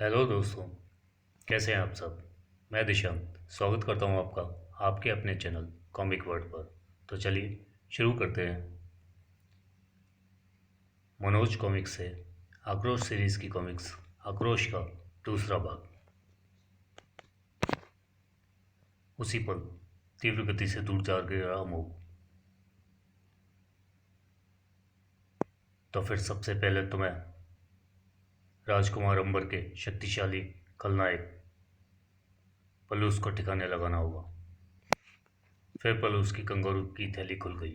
Hello दोस्तों। कैसे हैं आप सब। मैं दिशांत स्वागत करता हूं आपका आपके अपने चैनल कॉमिक वर्ड पर। तो चलिए शुरू करते हैं। मनोज कॉमिक्स से आक्रोश सीरीज की कॉमिक्स आक्रोश का दूसरा भाग। उसी पल तीव्र गति से दूर जा गिरा मोह। तो फिर सबसे पहले तुम्हें राजकुमार अंबर के शक्तिशाली खलनायक पलूस को ठिकाने लगाना होगा। फिर पलूस की कंगारू की थैली खुल गई।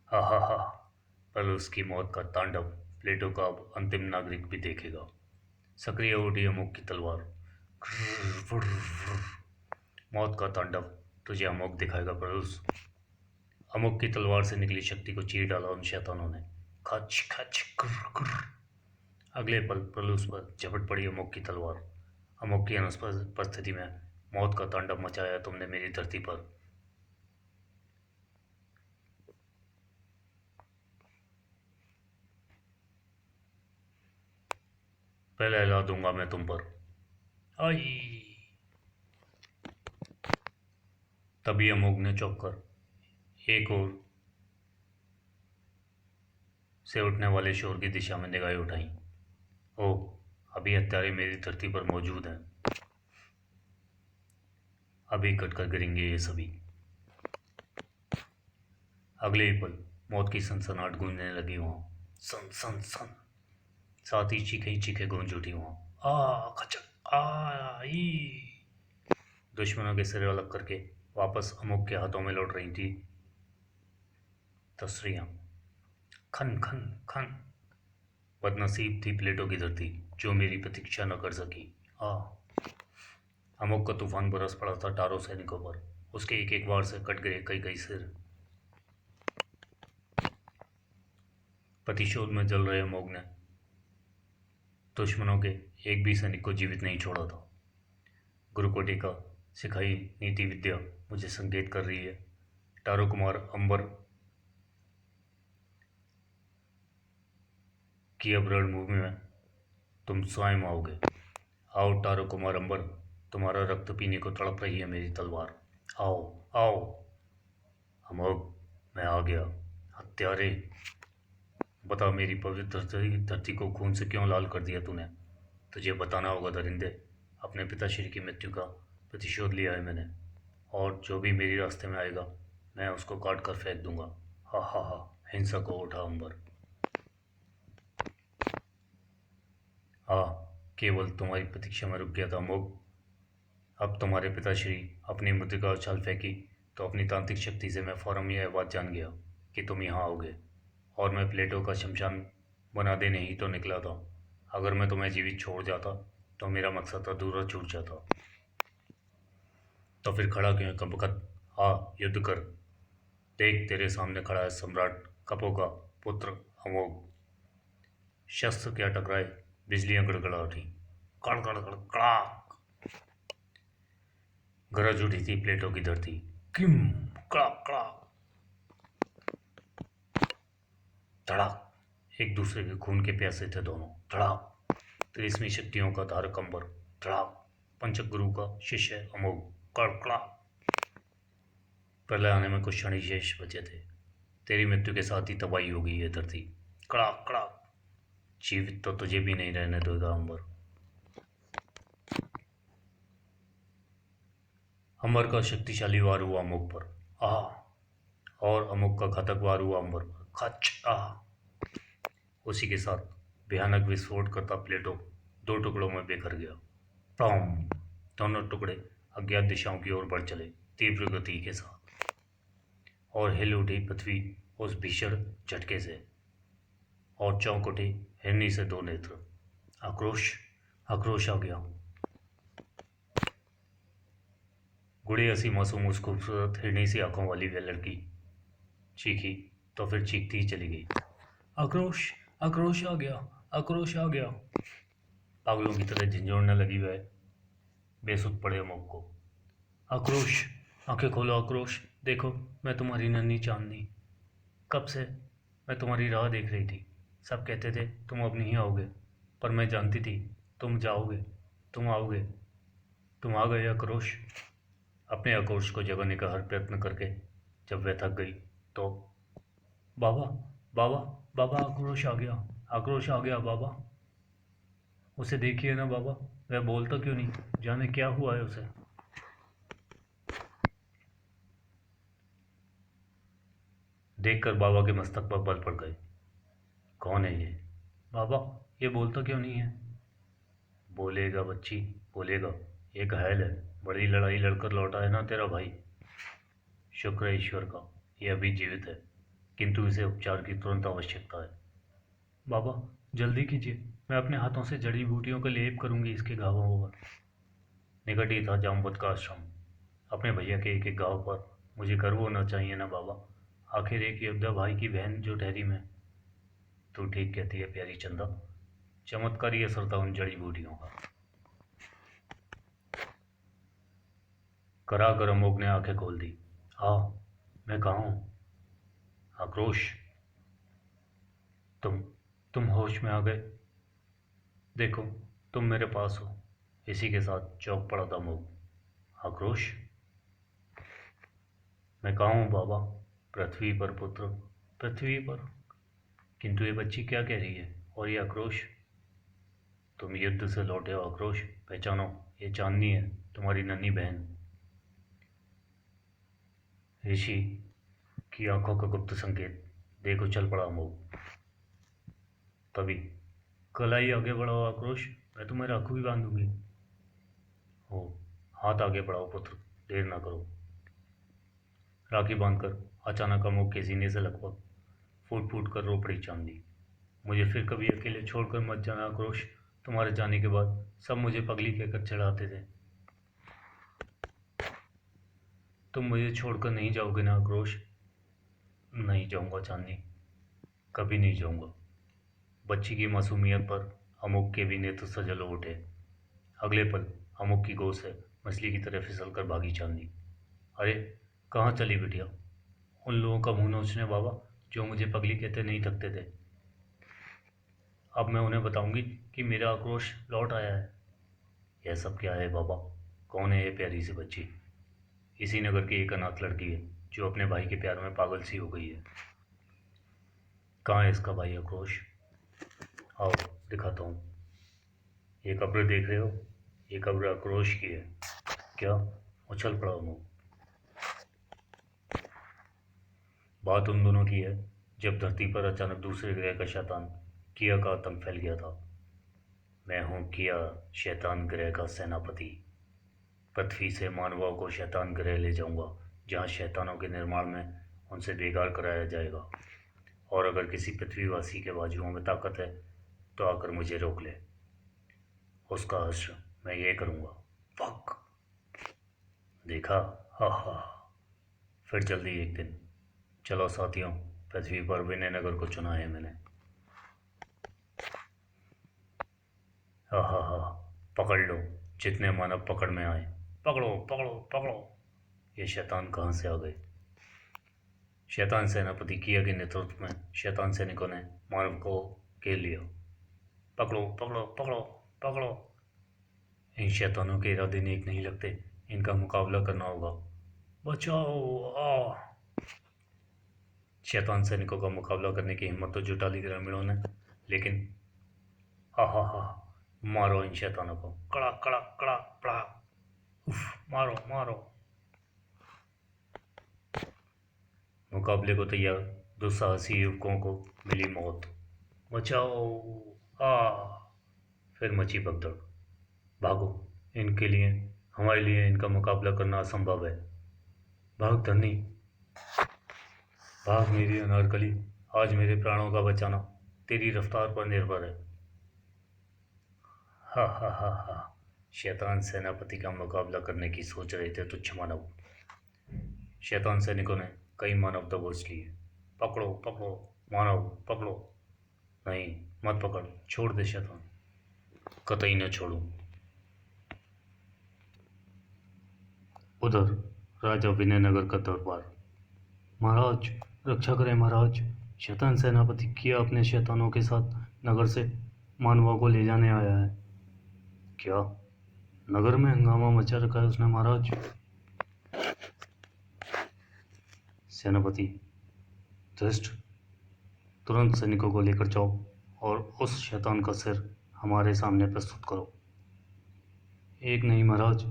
हा हा हा। पलूस की मौत का तांडव प्लेटो का अब अंतिम नागरिक भी देखेगा। सक्रिय उठी अमुक की तलवार। मौत का तांडव तुझे अमुक दिखाएगा पलूस। अमुक की तलवार से निकली शक्ति को चीर डाला उन शैतानों ने। खच खच कुर। अगले पल पलूस पर झपट पड़ी अमुक की तलवार। अमुक की अनुपस्थिति में मौत का तांडव मचाया तुमने मेरी धरती पर। पहले हिला दूंगा मैं तुम पर। आई। तभी अमोघ ने चौंक कर एक ओर से उठने वाले शोर की दिशा में निगाहें उठाई। ओह, अभी हत्यारे मेरी धरती पर मौजूद हैं। अभी कटकर गिरेंगे ये सभी। अगले ही पल मौत की सनसनाहट गूंजने लगी वहां। सन सन सन। साथ ही चीखें चीखें गूंज उठी वहां। आ खचक आ ई। दुश्मनों के सिर अलग करके वापस अमुक के हाथों में लौट रही थी तस्वीरें। खन खन खन। बदनसीब थी प्लेटो की धरती जो मेरी प्रतीक्षा न कर सकी। आ। अमुक का तूफान बरस पड़ा था टारो सैनिकों पर। उसके एक एक वार से कट गए कई कई सिर। प्रतिशोध में जल रहे अमोघ ने दुश्मनों के एक भी सैनिक को जीवित नहीं छोड़ा था। गुरुकोटि का सिखाई नीति विद्या मुझे संकेत कर रही है। टारो कुमार अंबर की अब रणभूमि में तुम स्वयं आओगे। आओ टारो कुमार अंबर, तुम्हारा रक्त पीने को तड़प रही है मेरी तलवार। आओ आओ। अमोघ, मैं आ गया। हत्यारे, बता मेरी पवित्र धरती को खून से क्यों लाल कर दिया तूने। तुझे बताना होगा दरिंदे। अपने पिताश्री की मृत्यु का प्रतिशोध लिया है मैंने, और जो भी मेरे रास्ते में आएगा मैं उसको काट कर फेंक दूंगा। हा हा हा। हिंसक हो उठा अंबर। हाँ, केवल तुम्हारी प्रतीक्षा में रुक गया था अमोघ। अब तुम्हारे पिताश्री अपनी मुद्रिका उछाल फेंकी तो अपनी तांत्रिक शक्ति से मैं फौरन यह बात जान गया कि तुम यहाँ आओगे, और मैं प्लेटो का शमशान बना देने ही तो निकला था। अगर मैं तुम्हें जीवित छोड़ जाता तो मेरा मकसद अधूरा छूट जाता। तो फिर खड़ा क्यों है कपकत। आ युद्ध कर। देख तेरे सामने खड़ा है सम्राट कपो का पुत्र अमोघ। शस्त्र क्या टकराए, बिजलियां गड़गड़ा उठी। कड़ कड़ कड़ कड़ाक। गरज उठी थी प्लेटो की धरती। किम। कड़ाक कड़ाक। धड़ाक। एक दूसरे के खून के प्यासे थे दोनों। धड़ाक। तिलिस्मी शक्तियों का धारक अंबर। धड़ाक। पंचक गुरु का शिष्य अमोघ। कड़कड़ा। प्रलय आने में कुछ क्षण ही शेष बचे थे। तेरी मृत्यु के साथ ही तबाही हो गई है धरती। कड़ाक कड़ाक। जीवित तो तुझे भी नहीं रहने देगा अंबर। अंबर का शक्तिशाली वार हुआ अमुक पर। आह। और अमुक का घातक वार हुआ अंबर पर। खच आह। उसी के साथ भयानक विस्फोट करता प्लेटो दो टुकड़ों में बिखर गया। टॉम। दोनों टुकड़े अज्ञात दिशाओं की ओर बढ़ चले तीव्र गति के साथ, और हिल उठी पृथ्वी उस भीषण झटके से, और चौंक उठी हिरनी से दो नेत्र। आक्रोश। आक्रोश आ गया। गुड़ी हंसी मासूम उस खूबसूरत हिरनी सी आंखों वाली वह लड़की चीखी तो फिर चीखती ही चली गई। आक्रोश। आक्रोश आ गया। आक्रोश आ गया। पागलों की तरह झंझोड़ने लगी वह बेसुध पड़े अमोघ को। आक्रोश। आंखें खोलो आक्रोश। देखो, मैं तुम्हारी नन्ही चांदनी। कब से मैं तुम्हारी राह देख रही थी। सब कहते थे तुम अब नहीं आओगे, पर मैं जानती थी तुम जाओगे, तुम आओगे, तुम आ गए आक्रोश। अपने आक्रोश को जगाने का हर प्रयत्न करके जब वह थक गई तो बाबा, बाबा, बाबा, आक्रोश आ गया बाबा। उसे देखिए ना बाबा, वह बोलता क्यों नहीं, जाने क्या हुआ है उसे। देखकर बाबा के मस्तक पर बल पड़ गए। कौन है ये बाबा, ये बोलता क्यों नहीं है। बोलेगा बच्ची, बोलेगा। ये घायल है, बड़ी लड़ाई लड़कर लौटा है ना तेरा भाई। शुक्र है ईश्वर का, ये अभी जीवित है, किंतु इसे उपचार की तुरंत आवश्यकता है। बाबा, जल्दी कीजिए, मैं अपने हाथों से जड़ी बूटियों का लेप करूंगी इसके घावों पर। निकट ही था जामवंत का आश्रम। अपने भैया के एक एक गांव पर मुझे गर्व होना चाहिए ना बाबा। आखिर एक योद्धा भाई की बहन जो ठहरी मैं। तू ठीक कहती है प्यारी चंदा, चमत्कारी असर था उन जड़ी बूटियों का। कराकर अमोघ ने आंखें खोल दी। हाँ, मैं कहाँ हूँ। आक्रोश, तुम तुम होश में आ गए। देखो, तुम मेरे पास हो। इसी के साथ चौंक पड़ा था अमोघ। आक्रोश, मैं कहाँ हूँ बाबा। पृथ्वी पर पुत्र, पृथ्वी पर। किंतु ये बच्ची क्या कह रही है, और ये आक्रोश। तुम युद्ध से लौटे हो आक्रोश, पहचानो, ये चांदनी है, तुम्हारी नन्ही बहन। ऋषि की आंखों का गुप्त संकेत देखो चल पड़ा अमोघ। तभी कलाई आगे बढ़ाओ आक्रोश, मैं तुम्हें राखू भी बांधूंगी। हो, हाथ आगे बढ़ाओ पुत्र, देर ना करो। राखी बांधकर अचानक अमोघ के सीने से लगभग फूट फूट कर रो पड़ी चांदी। मुझे फिर कभी अकेले छोड़कर मत जाना आक्रोश। तुम्हारे जाने के बाद सब मुझे पगली कहकर चढ़ाते थे। तुम मुझे छोड़कर नहीं जाओगे ना आक्रोश। नहीं जाऊंगा चांदनी, कभी नहीं जाऊंगा। बच्ची की मासूमियत पर अमोघ के भी नेत्र सजल हो उठे। अगले पल अमोघ की गोद से मछली की तरह फिसल कर भागी चांदी। अरे, कहाँ चली बिटिया। उन लोगों का मुंह नोचने बाबा, जो मुझे पगली कहते नहीं थकते थे। अब मैं उन्हें बताऊंगी कि मेरा आक्रोश लौट आया है। यह सब क्या है बाबा, कौन है ये प्यारी सी बच्ची। इसी नगर की एक अनाथ लड़की है जो अपने भाई के प्यार में पागल सी हो गई है। कहाँ है इसका भाई आक्रोश। आओ, दिखाता हूँ। ये कब्र देख रहे हो, ये कब्र आक्रोश की है। क्या, उछल पड़ा हूँ। बात उन दोनों की है जब धरती पर अचानक दूसरे ग्रह का शैतान किया का आतंक फैल गया था। मैं हूँ किया, शैतान ग्रह का सेनापति। पृथ्वी से मानवों को शैतान ग्रह ले जाऊंगा, जहाँ शैतानों के निर्माण में उनसे बेगार कराया जाएगा। और अगर किसी पृथ्वीवासी के बाजुओं में ताकत है तो आकर मुझे रोक ले। उसका हश्र मैं ये करूँगा। फक, देखा, हा हा। फिर जल्दी एक दिन। चलो साथियों, पृथ्वी पर विनयनगर को चुना है मैंने। हा हा हा। पकड़ लो, जितने मानव पकड़ में आए। पकड़ो पकड़ो पकड़ो। ये शैतान कहाँ से आ गए। शैतान सेनापति किया के नेतृत्व में शैतान सैनिकों ने मानव को घेर लिया। पकड़ो पकड़ो पकड़ो पकड़ो। इन शैतानों के इरादे नेक नहीं लगते, इनका मुकाबला करना होगा। बचाओ आ। शैतान सैनिकों का मुकाबला करने की हिम्मत तो जुटा ली ग्रामीणों ने, लेकिन हा हा हा, मारो इन शैतानों को, कड़ा कड़ा कड़ा पड़ा। उफ, मारो मारो। मुकाबले को तैयार दुस्साहसी युवकों को मिली मौत। बचाओ आ। फिर मची भगदड़। भागो, इनके लिए, हमारे लिए इनका मुकाबला करना असंभव है। भाग धनी, भाग मेरी अनारकली। आज मेरे प्राणों का बचाना तेरी रफ्तार पर निर्भर है। हा हा हा हा। शैतान सेनापति का मुकाबला करने की सोच रहे थे तुच्छ मानव। शैतान सैनिकों ने कई मानव दबोच लिए। पकड़ो पकड़ो, मानव पकड़ो। नहीं, मत पकड़, छोड़ दे शैतान। कतई न छोड़ूं। उधर राजा विनयनगर का दरबार। महाराज, रक्षा करें महाराज। शैतान सेनापति किया अपने शैतानों के साथ नगर से मानवों को ले जाने आया है। क्या नगर में हंगामा मचा रखा है उसने महाराज? सेनापति धृष्ट, तुरंत सैनिकों को लेकर जाओ और उस शैतान का सिर हमारे सामने प्रस्तुत करो। एक नहीं महाराज,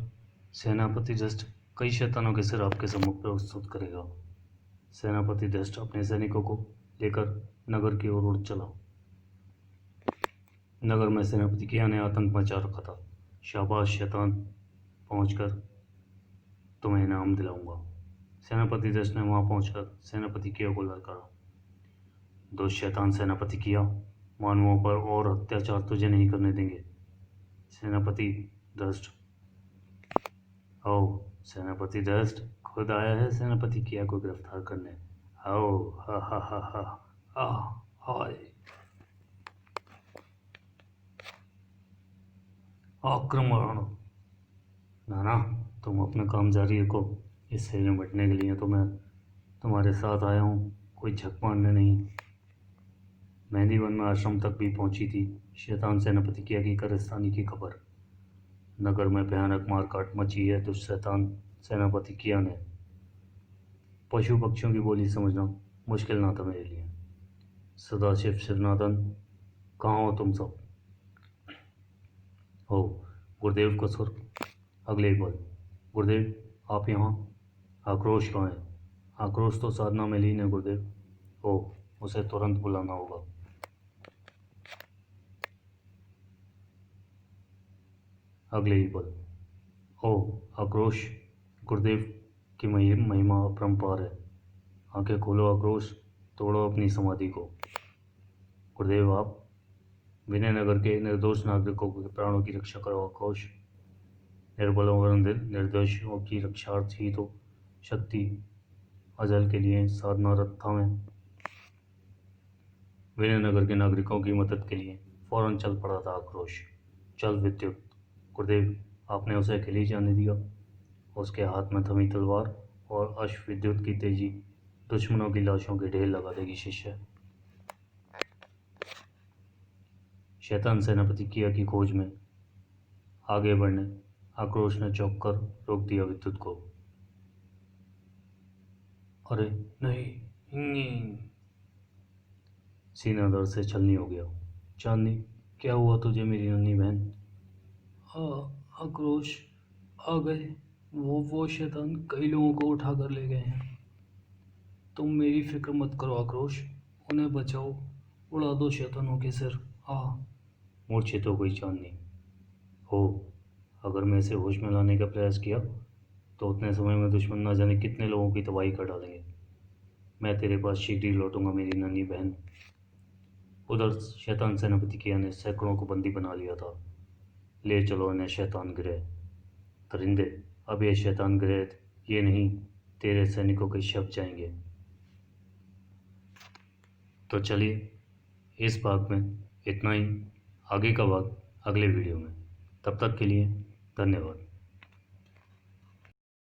सेनापति धृष्ट कई शैतानों के सिर आपके सम्मुख प्रस्तुत करेगा। सेनापति धृष्ट अपने सैनिकों को लेकर नगर की ओर उड़ चला। नगर में सेनापति किया ने आतंक मचा रखा था। शाबाश शैतान, पहुंचकर तुम्हें इनाम दिलाऊंगा। सेनापति धृष्ट ने वहां पहुंचकर सेनापति किया को ललकारा। दुष्ट शैतान सेनापति किया, मानवों पर और अत्याचार तुझे नहीं करने देंगे। सेनापति धृष्ट, आओ सेनापति धृष्ट खुद आया है सेनापति किया को गिरफ्तार करने। आओ, हा हा हा हा, हाय, आक्रमण। नाना, तुम अपना काम जारी रखो। इससे निपटने के लिए तो मैं तुम्हारे साथ आया हूँ, कोई झक मारने नहीं। मेहंदीवन में आश्रम तक भी पहुंची थी शैतान सेनापति किया की गिरफ्तारी की खबर। नगर में भयानक मारकाट मची है दुष्ट शैतान सेनापति किया ने। पशु पक्षियों की बोली समझना मुश्किल ना था मेरे लिए। सदाशिव शिवनाथन, कहाँ हो तुम सब? हो गुरुदेव कसुर। अगले ही पल, गुरुदेव आप यहाँ? आक्रोश कहाँ है? आक्रोश तो साधना में लीन है गुरुदेव। ओ, उसे तुरंत बुलाना होगा। अगले ही पल, ओ आक्रोश, गुरुदेव की महिमा अपरंपार है। आंखें खोलो आक्रोश, तोड़ो अपनी समाधि को। गुरुदेव आप विनयनगर के निर्दोष नागरिकों के प्राणों की रक्षा करो आक्रोश। निर्बलों और निर्दोषों की रक्षार्थ ही तो शक्ति अजल के लिए साधनारत था मैं। विनयनगर के नागरिकों की मदद के लिए फौरन चल पड़ा था आक्रोश। चल विद्युत। गुरुदेव आपने उसे अकेले जाने दिया। उसके हाथ में थमी तलवार और अश्व विद्युत की तेजी दुश्मनों की लाशों के ढेर लगा देगी शिष्य। शैतान सेनापति किया की खोज में आगे बढ़ने आक्रोश ने चौंक कर रोक दिया विद्युत को। अरे नहीं, सीना दर्द से छलनी हो गया। चांदनी, क्या हुआ तुझे मेरी नन्ही बहन? आक्रोश आ गए। वो शैतान कई लोगों को उठा कर ले गए हैं। तुम मेरी फिक्र मत करो आक्रोश, उन्हें बचाओ, उड़ा दो शैतानों के सिर। मूर्छित हो गई चांदनी। हो, अगर मैं इसे होश में लाने का प्रयास किया तो उतने समय में दुश्मन ना जाने कितने लोगों की तबाही कर डालेंगे। मैं तेरे पास शीघ्र ही लौटूंगा मेरी नन्ही बहन। उधर शैतान सेनापति किया ने सैकड़ों को बंदी बना लिया था। ले चलो इन्हें शैतान गृह। परिंदे, अब ये शैतान गृह ये नहीं, तेरे सैनिकों के शव जाएंगे। तो चलिए, इस भाग में इतना ही। आगे का भाग अगले वीडियो में। तब तक के लिए धन्यवाद।